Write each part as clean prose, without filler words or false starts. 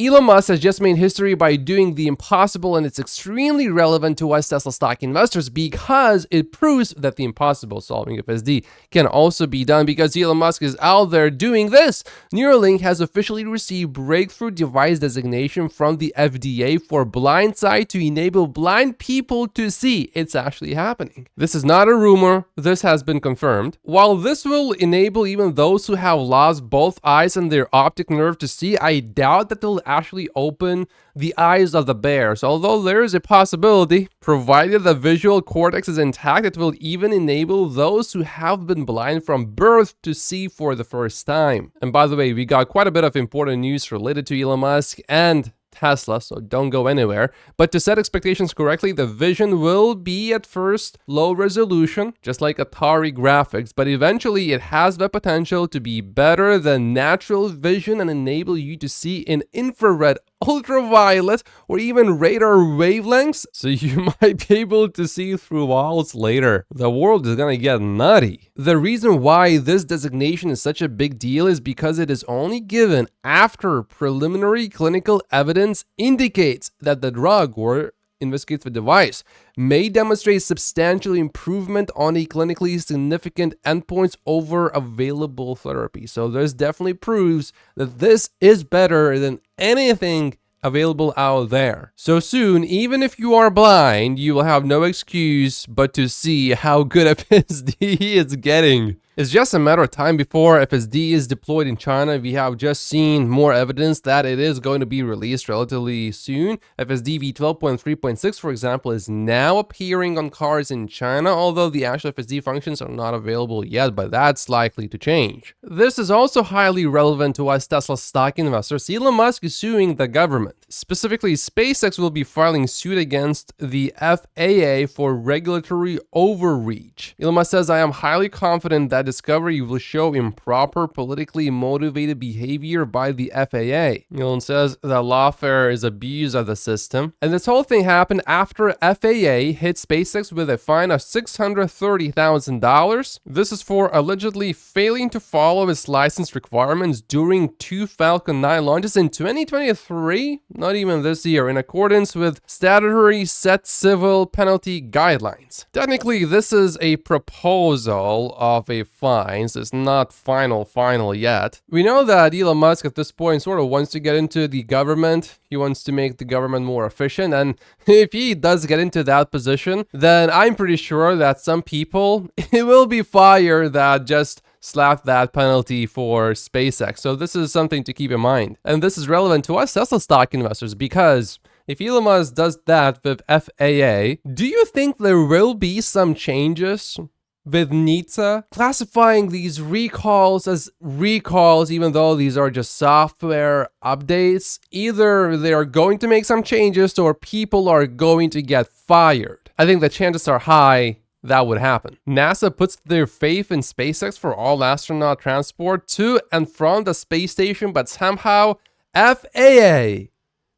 Elon Musk has just made history by doing the impossible, and it's extremely relevant to us Tesla stock investors because it proves that the impossible, solving FSD, can also be done because Elon Musk is out there doing this. Neuralink has officially received breakthrough device designation from the FDA for blind sight to enable blind people to see. It's actually happening. This is not a rumor. This has been confirmed. While this will enable even those who have lost both eyes and their optic nerve to see, I doubt that they'll actually open the eyes of the bears, although there is a possibility. Provided the visual cortex is intact, it will even enable those who have been blind from birth to see for the first time. And by the way, we got quite a bit of important news related to Elon Musk and Tesla, so don't go anywhere. But to set expectations correctly, the vision will be at first low resolution, just like Atari graphics, but eventually it has the potential to be better than natural vision and enable you to see in infrared, ultraviolet, or even radar wavelengths, so you might be able to see through walls later. The world is gonna get nutty. The reason why this designation is such a big deal is because it is only given after preliminary clinical evidence indicates that the drug, or investigates the device, may demonstrate substantial improvement on a clinically significant endpoints over available therapy. So this definitely proves that this is better than anything available out there. So soon, even if you are blind, you will have no excuse but to see how good FSD is getting. It's just a matter of time before FSD is deployed in China. We have just seen more evidence that it is going to be released relatively soon. FSD v12.3.6, for example, is now appearing on cars in China, although the actual FSD functions are not available yet, but that's likely to change. This is also highly relevant to us Tesla stock investors. Elon Musk is suing the government. Specifically, SpaceX will be filing suit against the FAA for regulatory overreach. Elon Musk says, "I am highly confident that discovery will show improper, politically motivated behavior by the FAA." Elon says that lawfare is abuse of the system. And this whole thing happened after FAA hit SpaceX with a fine of $630,000. This is for allegedly failing to follow its license requirements during 2 Falcon 9 launches in 2023, not even this year, in accordance with statutory set civil penalty guidelines. Technically, this is a proposal of a fines. It's not final yet. We know that Elon Musk at this point sort of wants to get into the government. He wants to make the government more efficient. And if he does get into that position, then I'm pretty sure that some people will be fired that just slap that penalty for SpaceX. So this is something to keep in mind. And this is relevant to us Tesla stock investors because if Elon Musk does that with FAA, do you think there will be some changes with NHTSA classifying these recalls as recalls, even though these are just software updates? Either they are going to make some changes or people are going to get fired. I think the chances are high that would happen. NASA puts their faith in SpaceX for all astronaut transport to and from the space station, but somehow FAA,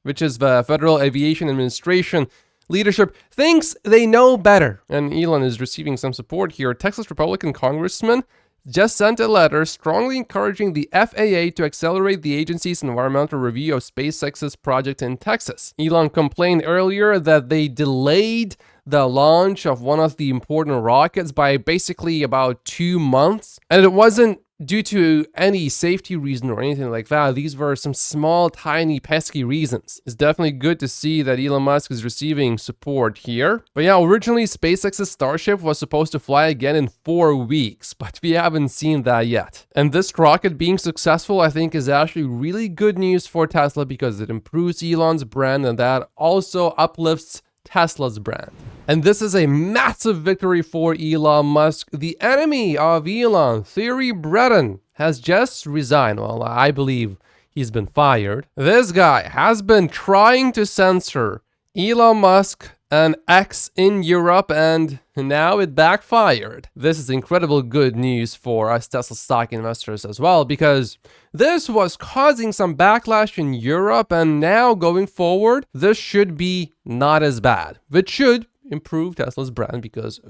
which is the Federal Aviation Administration leadership, thinks they know better. And Elon is receiving some support here. Texas Republican congressman just sent a letter strongly encouraging the FAA to accelerate the agency's environmental review of SpaceX's project in Texas. Elon complained earlier that they delayed the launch of one of the important rockets by basically about 2 months. And it wasn't due to any safety reason or anything like that. These were some small, tiny, pesky reasons. It's definitely good to see that Elon Musk is receiving support here. But yeah, originally SpaceX's Starship was supposed to fly again in 4 weeks, but we haven't seen that yet. And this rocket being successful, I think, is actually really good news for Tesla because it improves Elon's brand and that also uplifts Tesla's brand. And this is a massive victory for Elon Musk. The enemy of Elon, Thierry Breton, has just resigned. Well, I believe he's been fired. This guy has been trying to censor Elon Musk and X in Europe, and now it backfired. This is incredible good news for us Tesla stock investors as well, because this was causing some backlash in Europe, and now going forward, this should be not as bad, which should improve Tesla's brand because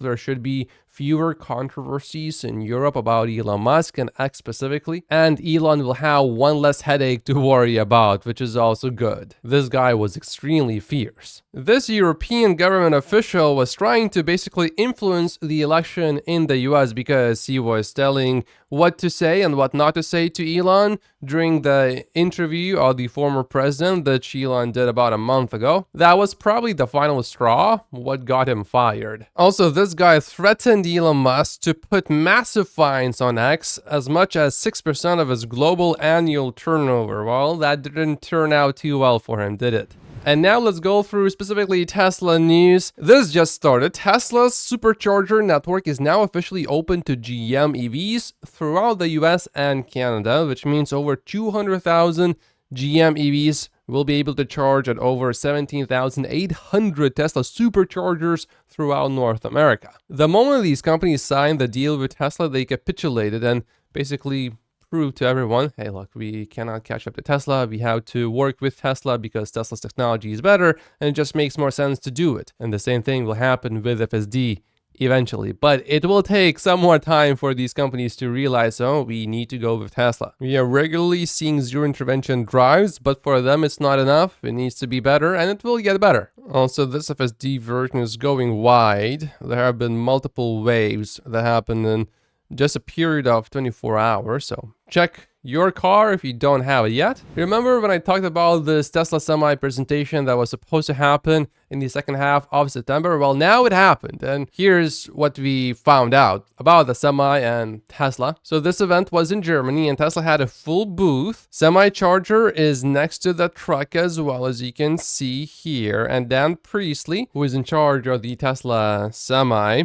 there should be fewer controversies in Europe about Elon Musk and X specifically, and Elon will have one less headache to worry about, which is also good. This guy was extremely fierce. This European government official was trying to basically influence the election in the US because he was telling what to say and what not to say to Elon during the interview of the former president that Elon did about a month ago. That was probably the final straw, what got him fired. Also, this guy threatened Elon Musk to put massive fines on X, as much as 6% of his global annual turnover. Well, that didn't turn out too well for him, did it? And now let's go through specifically Tesla news. This just started. Tesla's supercharger network is now officially open to GM EVs throughout the US and Canada, which means over 200,000 GM EVs will be able to charge at over 17,800 Tesla superchargers throughout North America. The moment these companies signed the deal with Tesla, they capitulated and basically prove to everyone, hey, look, we cannot catch up to Tesla. We have to work with Tesla because Tesla's technology is better and it just makes more sense to do it. And the same thing will happen with FSD eventually, but it will take some more time for these companies to realize, oh, we need to go with Tesla. We are regularly seeing zero intervention drives, but for them it's not enough. It needs to be better, and it will get better. Also, this FSD version is going wide. There have been multiple waves that happened in just a period of 24 hours, so check your car if you don't have it yet. Remember when I talked about this Tesla Semi presentation that was supposed to happen in the second half of September? Well, now it happened, and here's what we found out about the Semi and Tesla. So this event was in Germany, and Tesla had a full booth. Semi charger is next to the truck as well, as you can see here, and Dan Priestley, who is in charge of the Tesla Semi,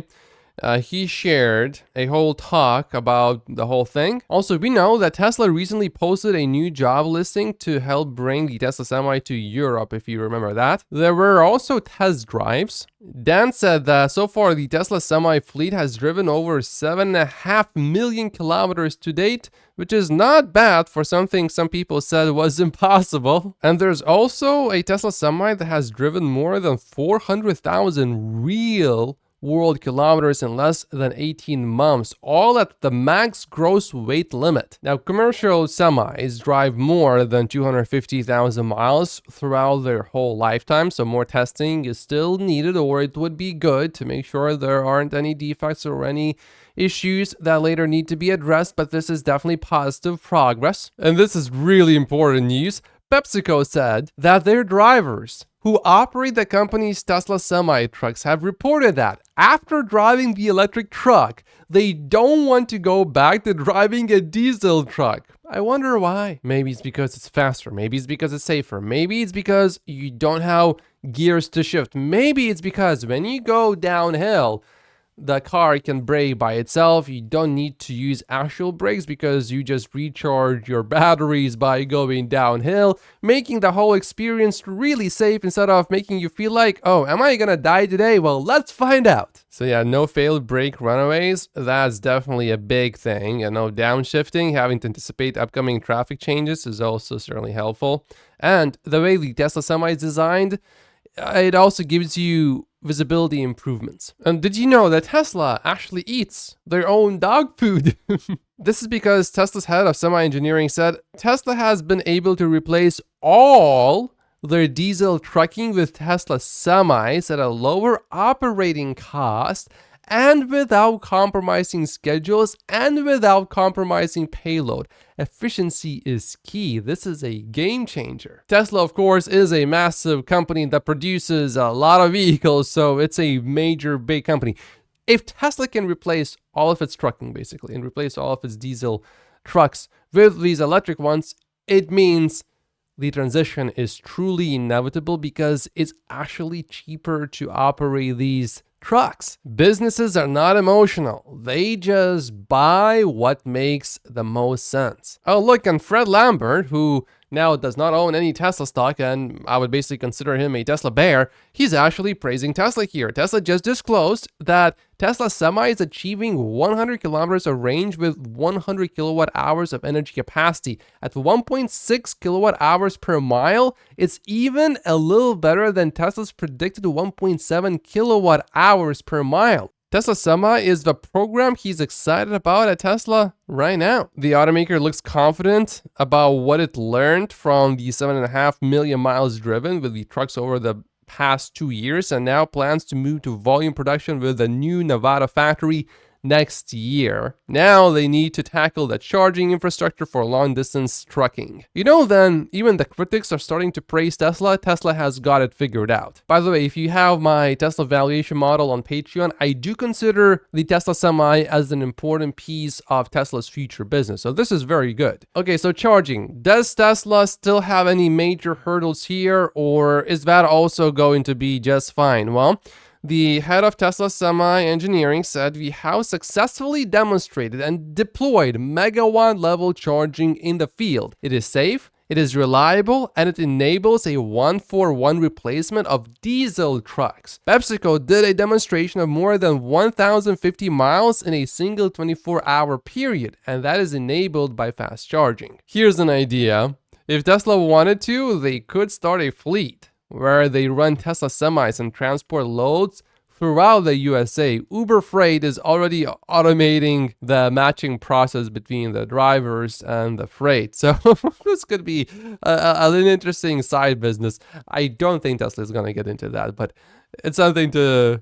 he shared a whole talk about the whole thing. Also, we know that Tesla recently posted a new job listing to help bring the Tesla Semi to Europe, if you remember that. There were also test drives. Dan said that so far the Tesla Semi fleet has driven over 7.5 million kilometers to date, which is not bad for something some people said was impossible. And there's also a Tesla Semi that has driven more than 400,000 real world kilometers in less than 18 months, all at the max gross weight limit. Now, commercial semis drive more than 250,000 miles throughout their whole lifetime, so more testing is still needed, or it would be good to make sure there aren't any defects or any issues that later need to be addressed, but this is definitely positive progress. And this is really important news. PepsiCo said that their drivers who operate the company's Tesla Semi trucks have reported that after driving the electric truck, they don't want to go back to driving a diesel truck. I wonder why. Maybe it's because it's faster. Maybe it's because it's safer. Maybe it's because you don't have gears to shift. Maybe it's because when you go downhill, the car can brake by itself. You don't need to use actual brakes because you just recharge your batteries by going downhill, making the whole experience really safe instead of making you feel like, oh, am I gonna die today? Well, let's find out. So yeah, no failed brake runaways. That's definitely a big thing. And no downshifting, having to anticipate upcoming traffic changes is also certainly helpful. And the way the Tesla Semi is designed, it also gives you visibility improvements. And did you know that Tesla actually eats their own dog food? This is because Tesla's head of semi engineering said Tesla has been able to replace all their diesel trucking with Tesla semis at a lower operating cost and without compromising schedules and without compromising payload. Efficiency is key. This is a game changer. Tesla, of course, is a massive company that produces a lot of vehicles, so it's a major, big company. If Tesla can replace all of its trucking, basically, and replace all of its diesel trucks with these electric ones, it means the transition is truly inevitable because it's actually cheaper to operate these trucks. Businesses are not emotional. They just buy what makes the most sense. Oh, look, and Fred Lambert, who now does not own any Tesla stock, and I would basically consider him a Tesla bear, he's actually praising Tesla here. Tesla just disclosed that Tesla Semi is achieving 100 kilometers of range with 100 kilowatt hours of energy capacity. At 1.6 kilowatt hours per mile, it's even a little better than Tesla's predicted 1.7 kilowatt hours per mile. Tesla Semi is the program he's excited about at Tesla right now. The automaker looks confident about what it learned from the 7.5 million miles driven with the trucks over the past 2 years, and now plans to move to volume production with the new Nevada factory next year. Now they need to tackle the charging infrastructure for long distance trucking. Then even the critics are starting to praise Tesla. Tesla has got it figured out. By the way, if you have my Tesla valuation model on Patreon, I do consider the Tesla Semi as an important piece of Tesla's future business. So this is very good. Okay, so charging. Does Tesla still have any major hurdles here, or is that also going to be just fine? Well, the head of Tesla Semi Engineering said we have successfully demonstrated and deployed megawatt level charging in the field. It is safe, it is reliable, and it enables a 1-for-1 replacement of diesel trucks. PepsiCo did a demonstration of more than 1,050 miles in a single 24-hour period, and that is enabled by fast charging. Here's an idea. If Tesla wanted to, they could start a fleet where they run Tesla Semis and transport loads throughout the USA. Uber Freight is already automating the matching process between the drivers and the freight. So this could be an interesting side business. I don't think Tesla is going to get into that, but it's something to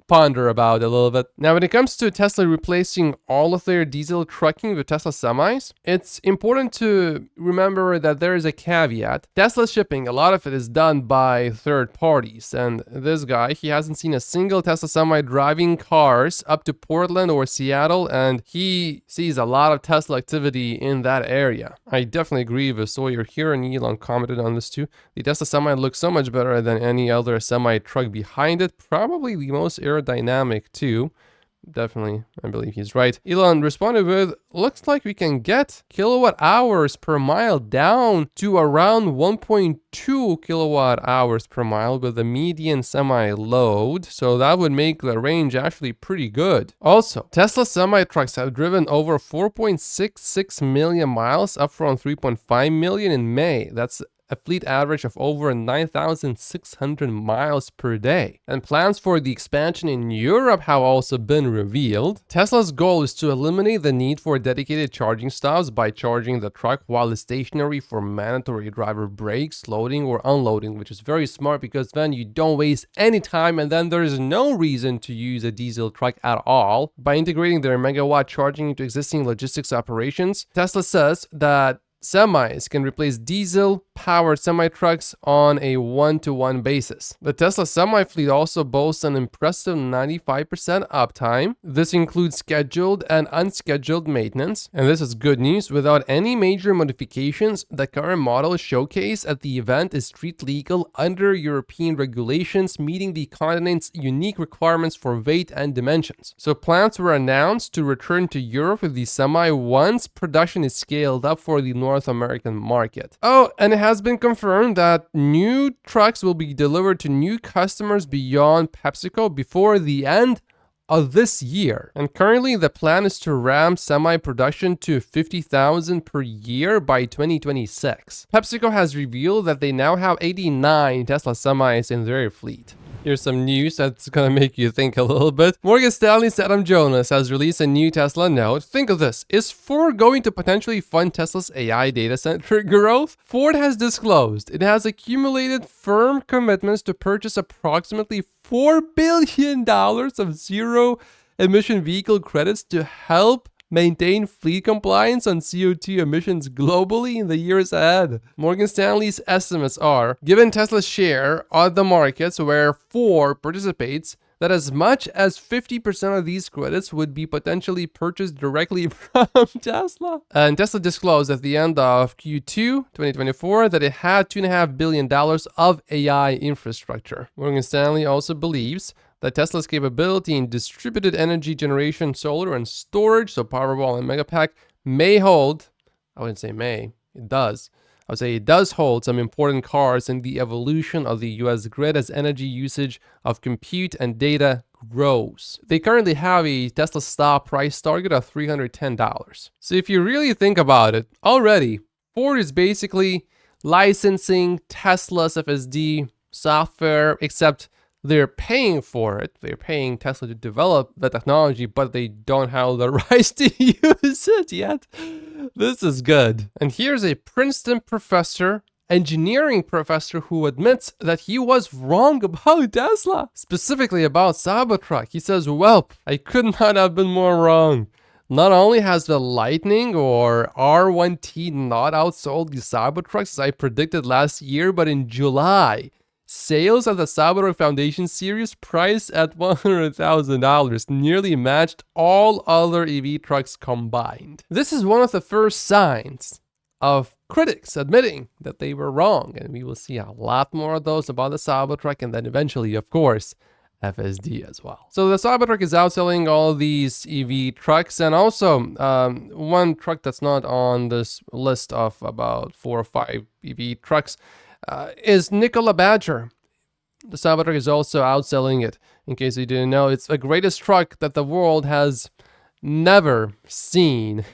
ponder about a little bit. Now, when it comes to Tesla replacing all of their diesel trucking with Tesla semis, it's important to remember that there is a caveat. Tesla shipping, a lot of it is done by third parties, and this guy, he hasn't seen a single Tesla semi driving cars up to Portland or Seattle, and he sees a lot of Tesla activity in that area. I definitely agree with Sawyer here, and Elon commented on this too. The Tesla semi looks so much better than any other semi truck behind it, probably the most aerodynamic too. Definitely, I believe he's right. Elon responded with, looks like we can get kilowatt hours per mile down to around 1.2 kilowatt hours per mile with the median semi load. So that would make the range actually pretty good. Also, Tesla semi trucks have driven over 4.66 million miles, up from 3.5 million in May. That's a fleet average of over 9,600 miles per day. And plans for the expansion in Europe have also been revealed. Tesla's goal is to eliminate the need for dedicated charging stops by charging the truck while it's stationary for mandatory driver breaks, loading or unloading, which is very smart because then you don't waste any time and then there is no reason to use a diesel truck at all. By integrating their megawatt charging into existing logistics operations, Tesla says that semis can replace diesel-powered semi-trucks on a one-to-one basis. The Tesla semi fleet also boasts an impressive 95% uptime. This includes scheduled and unscheduled maintenance, and this is good news. Without any major modifications, the current model showcased at the event is street legal under European regulations, meeting the continent's unique requirements for weight and dimensions. So plans were announced to return to Europe with the semi once production is scaled up for the North American market. Oh, and it has been confirmed that new trucks will be delivered to new customers beyond PepsiCo before the end of this year. And currently the plan is to ramp semi production to 50,000 per year by 2026. PepsiCo has revealed that they now have 89 Tesla semis in their fleet. Here's some news that's gonna make you think a little bit. Morgan Stanley's Adam Jonas has released a new Tesla note. Think of this. Is Ford going to potentially fund Tesla's AI data center growth? Ford has disclosed it has accumulated firm commitments to purchase approximately $4 billion of zero-emission vehicle credits to help maintain fleet compliance on CO2 emissions globally in the years ahead. Morgan Stanley's estimates are, given Tesla's share of the markets where Ford participates, that as much as 50% of these credits would be potentially purchased directly from Tesla. And Tesla disclosed at the end of Q2 2024 that it had $2.5 billion of AI infrastructure. Morgan Stanley also believes that Tesla's capability in distributed energy generation, solar, and storage, so Powerwall and Megapack, may hold, I wouldn't say may, it does. I would say it does hold some important cards in the evolution of the US grid as energy usage of compute and data grows. They currently have a Tesla stock price target of $310. So if you really think about it, already, Ford is basically licensing Tesla's FSD software, except they're paying for it. They're paying Tesla to develop the technology, but they don't have the rights to use it yet. This is good. And here's a Princeton professor, engineering professor, who admits that he was wrong about Tesla, specifically about Cybertruck. He says, well, I could not have been more wrong. Not only has the Lightning or R1T not outsold the Cybertrucks as I predicted last year, but in July, sales of the Cybertruck Foundation series, priced at $100,000, nearly matched all other EV trucks combined. This is one of the first signs of critics admitting that they were wrong, and we will see a lot more of those about the Cybertruck, and then eventually, of course, FSD as well. So the Cybertruck is outselling all these EV trucks, and also one truck that's not on this list of about 4 or 5 EV trucks is Nikola Badger. The Cybertruck is also outselling it. In case you didn't know, it's the greatest truck that the world has never seen.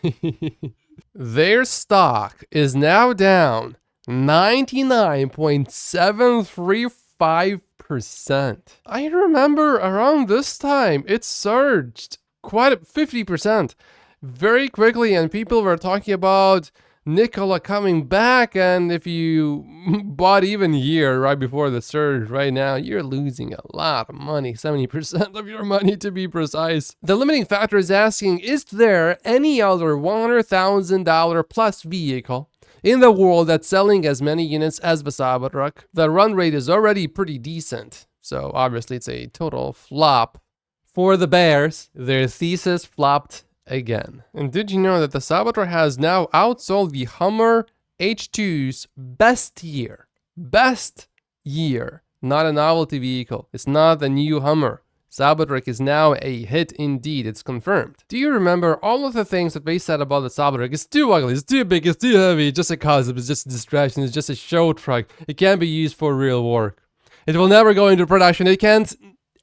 Their stock is now down 99.735%. I remember around this time, it surged quite 50% very quickly, and people were talking about Nikola coming back, and if you bought even a year right before the surge right now, you're losing a lot of money, 70% of your money to be precise. The limiting factor is asking, is there any other $100,000 plus vehicle in the world that's selling as many units as the Cybertruck? The run rate is already pretty decent, so obviously it's a total flop for the bears. Their thesis flopped again. And did you know that the Cybertruck has now outsold the Hummer H2's best year? Best year. Not a novelty vehicle. It's not the new Hummer. Cybertruck is now a hit indeed. It's confirmed. Do you remember all of the things that they said about the Cybertruck? It's too ugly, it's too big, it's too heavy, it's just a concept, it's just a distraction, it's just a show truck. It can't be used for real work. It will never go into production. It can't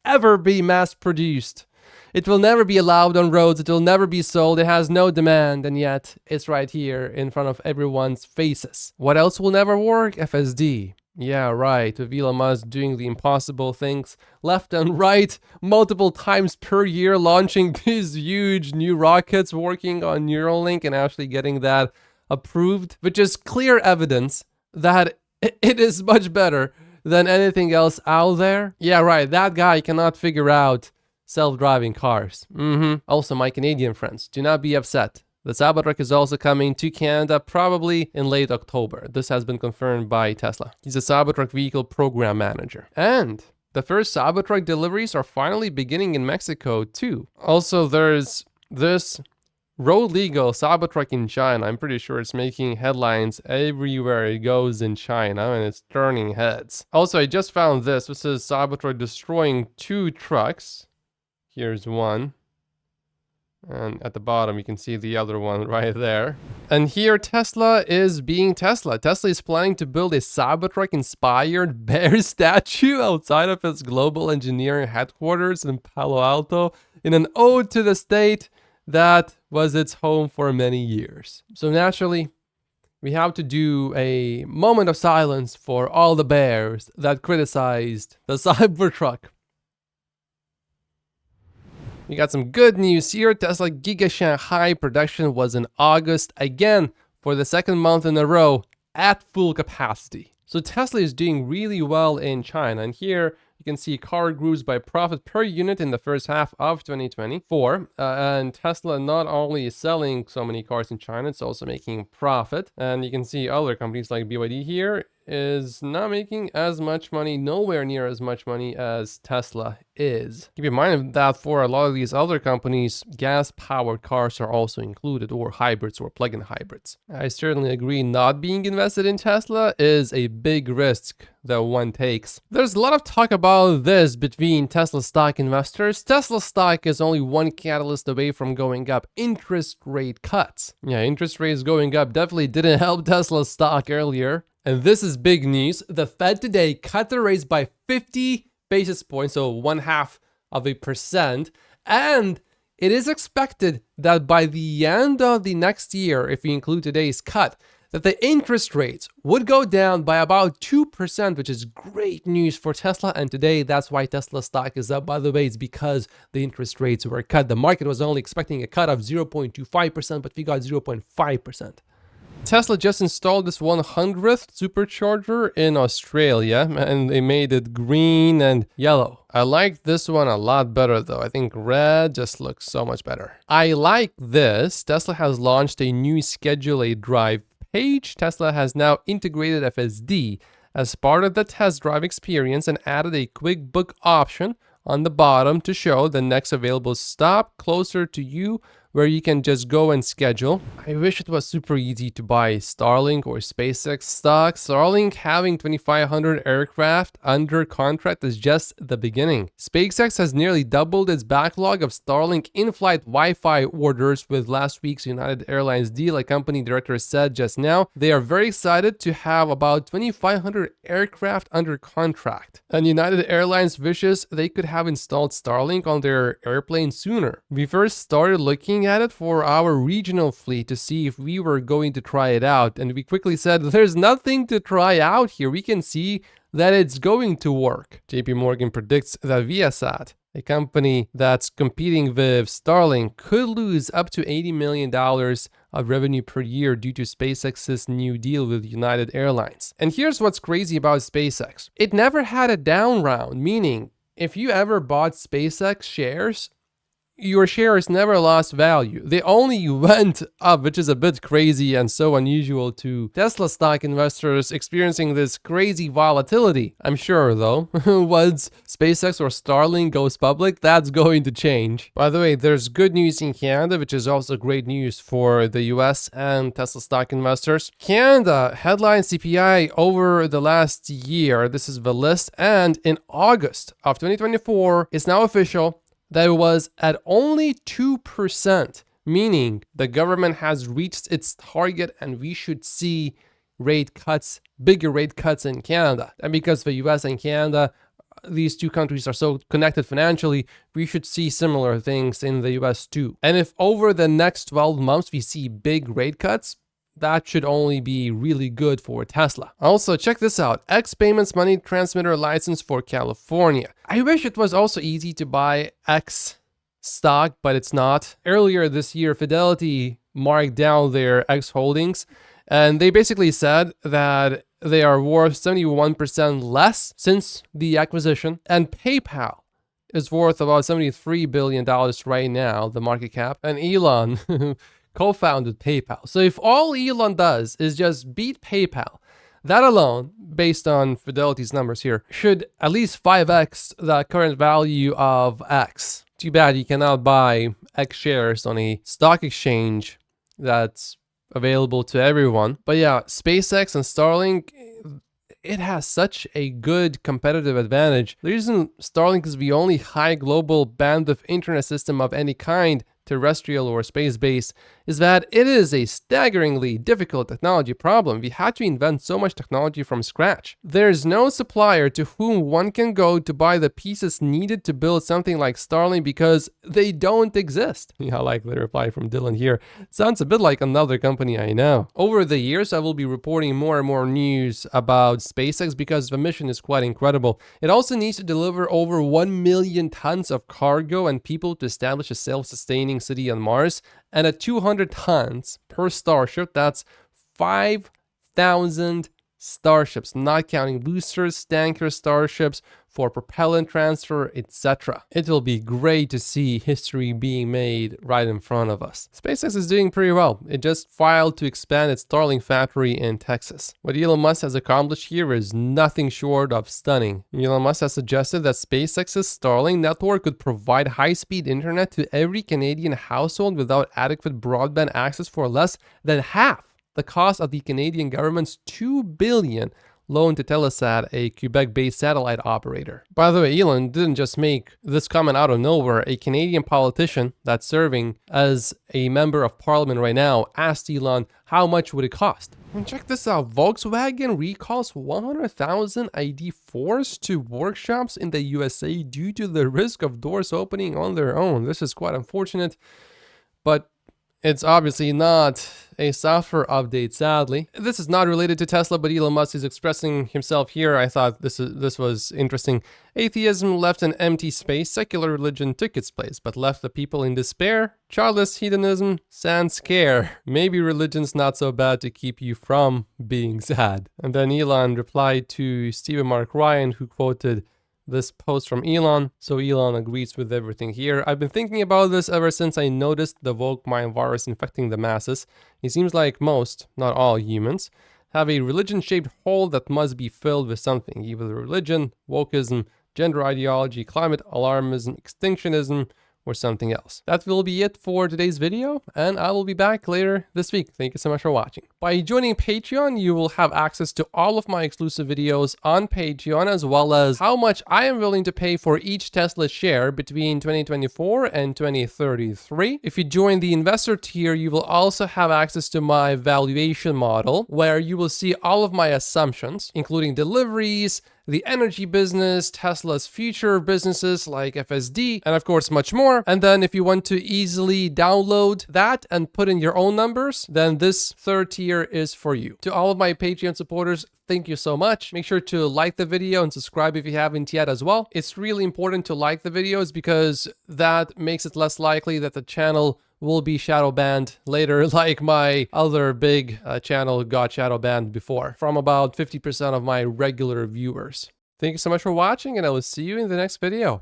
ever be mass produced. It will never be allowed on roads. It will never be sold. It has no demand, and yet it's right here in front of everyone's faces. What else will never work? FSD. Yeah, right. With Elon Musk doing the impossible things left and right multiple times per year, launching these huge new rockets, working on Neuralink and actually getting that approved, which is clear evidence that it is much better than anything else out there. Yeah, right. That guy cannot figure out self-driving cars. Also, my Canadian friends, do not be upset. The Cybertruck is also coming to Canada probably in late October. This has been confirmed by Tesla. He's a Cybertruck vehicle program manager. And the first Cybertruck deliveries are finally beginning in Mexico too. Also, there's this road legal Cybertruck in China. I'm pretty sure it's making headlines everywhere it goes in China, and it's turning heads. Also, I just found this. This is Cybertruck destroying 2 trucks. Here's one, and at the bottom you can see the other one right there. And here Tesla is being Tesla. Tesla is planning to build a Cybertruck-inspired bear statue outside of its global engineering headquarters in Palo Alto in an ode to the state that was its home for many years. So naturally, we have to do a moment of silence for all the bears that criticized the Cybertruck. We got some good news here. Tesla Giga Shanghai production was in August, again for the second month in a row at full capacity. So Tesla is doing really well in China, and here you can see car groups by profit per unit in the first half of 2024. And Tesla not only is selling so many cars in China, it's also making profit. And you can see other companies like BYD here is not making as much money, nowhere near as much money as Tesla is. Keep in mind that for a lot of these other companies, gas-powered cars are also included, or hybrids or plug-in hybrids. I certainly agree not being invested in Tesla is a big risk that one takes. There's a lot of talk about this between Tesla stock investors. Tesla stock is only one catalyst away from going up: interest rate cuts. Yeah, interest rates going up definitely didn't help Tesla stock earlier. And this is big news. The Fed today cut the rates by 50 basis points, so 0.5%. And it is expected that by the end of the next year, if we include today's cut, that the interest rates would go down by about 2%, which is great news for Tesla. And today, that's why Tesla stock is up. By the way, it's because the interest rates were cut. The market was only expecting a cut of 0.25%, but we got 0.5%. Tesla just installed this 100th supercharger in Australia, and they made it green and yellow. I like this one a lot better though. I think red just looks so much better. I like this. Tesla has launched a new Schedule a Drive page. Tesla has now integrated FSD as part of the test drive experience and added a quick book option on the bottom to show the next available stop closer to you, where you can just go and schedule. I wish it was super easy to buy Starlink or SpaceX stock. Starlink having 2,500 aircraft under contract is just the beginning. SpaceX has nearly doubled its backlog of Starlink in-flight Wi-Fi orders with last week's United Airlines deal. A company director said just now they are very excited to have about 2,500 aircraft under contract. And United Airlines wishes they could have installed Starlink on their airplane sooner. We first started looking at it for our regional fleet to see if we were going to try it out, and we quickly said there's nothing to try out here. We can see that it's going to work. JP Morgan predicts that Viasat, a company that's competing with Starlink, could lose up to $80 million of revenue per year due to SpaceX's new deal with United Airlines. And here's what's crazy about SpaceX. It never had a down round, meaning if you ever bought SpaceX shares, your shares never lost value. They only went up, which is a bit crazy and so unusual to Tesla stock investors experiencing this crazy volatility. I'm sure though, once SpaceX or Starlink goes public, that's going to change. By the way, there's good news in Canada, which is also great news for the US and Tesla stock investors. Canada headline CPI over the last year, this is the list, and in August of 2024, it's now official that it was at only 2%, meaning the government has reached its target and we should see rate cuts, bigger rate cuts in Canada. And because the US and Canada, these two countries are so connected financially, we should see similar things in the US too. And if over the next 12 months we see big rate cuts, that should only be really good for Tesla. Also, check this out. X Payments money transmitter license for California. I wish it was also easy to buy X stock, but it's not. Earlier this year, Fidelity marked down their X holdings, and they basically said that they are worth 71% less since the acquisition, and PayPal is worth about $73 billion right now, the market cap, and Elon co-founded PayPal. So if all Elon does is just beat PayPal, that alone, based on Fidelity's numbers here, should at least 5x the current value of X. Too bad you cannot buy X shares on a stock exchange that's available to everyone. But yeah, SpaceX and Starlink, it has such a good competitive advantage. The reason Starlink is the only high global bandwidth internet system of any kind, terrestrial or space-based, is that it is a staggeringly difficult technology problem. We had to invent so much technology from scratch. There's no supplier to whom one can go to buy the pieces needed to build something like Starlink because they don't exist. Yeah, I like the reply from Dylan here. Sounds a bit like another company I know. Over the years, I will be reporting more and more news about SpaceX because the mission is quite incredible. It also needs to deliver over 1 million tons of cargo and people to establish a self-sustaining city on Mars, and at 200 tons per starship, that's 5,000 starships, not counting boosters, tanker starships for propellant transfer, etc. It will be great to see history being made right in front of us. SpaceX is doing pretty well. It just filed to expand its Starlink factory in Texas. What Elon Musk has accomplished here is nothing short of stunning. Elon Musk has suggested that SpaceX's Starlink network could provide high-speed internet to every Canadian household without adequate broadband access for less than half the cost of the Canadian government's $2 billion loan to Telesat, a Quebec-based satellite operator. By the way, Elon didn't just make this comment out of nowhere. A Canadian politician that's serving as a member of parliament right now asked Elon how much would it cost. And check this out. Volkswagen recalls 100,000 ID4s to workshops in the USA due to the risk of doors opening on their own. This is quite unfortunate, but It's obviously not a software update, sadly. This is not related to Tesla, but Elon Musk is expressing himself here. I thought this was interesting. Atheism left an empty space. Secular religion took its place, but left the people in despair. Childless hedonism, sans care. Maybe religion's not so bad to keep you from being sad. And then Elon replied to Stephen Mark Ryan, who quoted this post from Elon. So Elon agrees with everything here. I've been thinking about this ever since I noticed the woke mind virus infecting the masses. It seems like most, not all humans, have a religion-shaped hole that must be filled with something, either religion, wokeism, gender ideology, climate alarmism, extinctionism, or something else. That will be it for today's video, and I will be back later this week. Thank you so much for watching. By joining Patreon, you will have access to all of my exclusive videos on Patreon, as well as how much I am willing to pay for each Tesla share between 2024 and 2033. If you join the investor tier, you will also have access to my valuation model, where you will see all of my assumptions, including deliveries, the energy business, Tesla's future businesses like FSD, and of course much more. And then if you want to easily download that and put in your own numbers, then this third tier is for you. To all of my Patreon supporters, thank you so much. Make sure to like the video and subscribe if you haven't yet as well. It's really important to like the videos because that makes it less likely that the channel will be shadow banned later, like my other big channel got shadow banned before from about 50% of my regular viewers. Thank you so much for watching, and I will see you in the next video.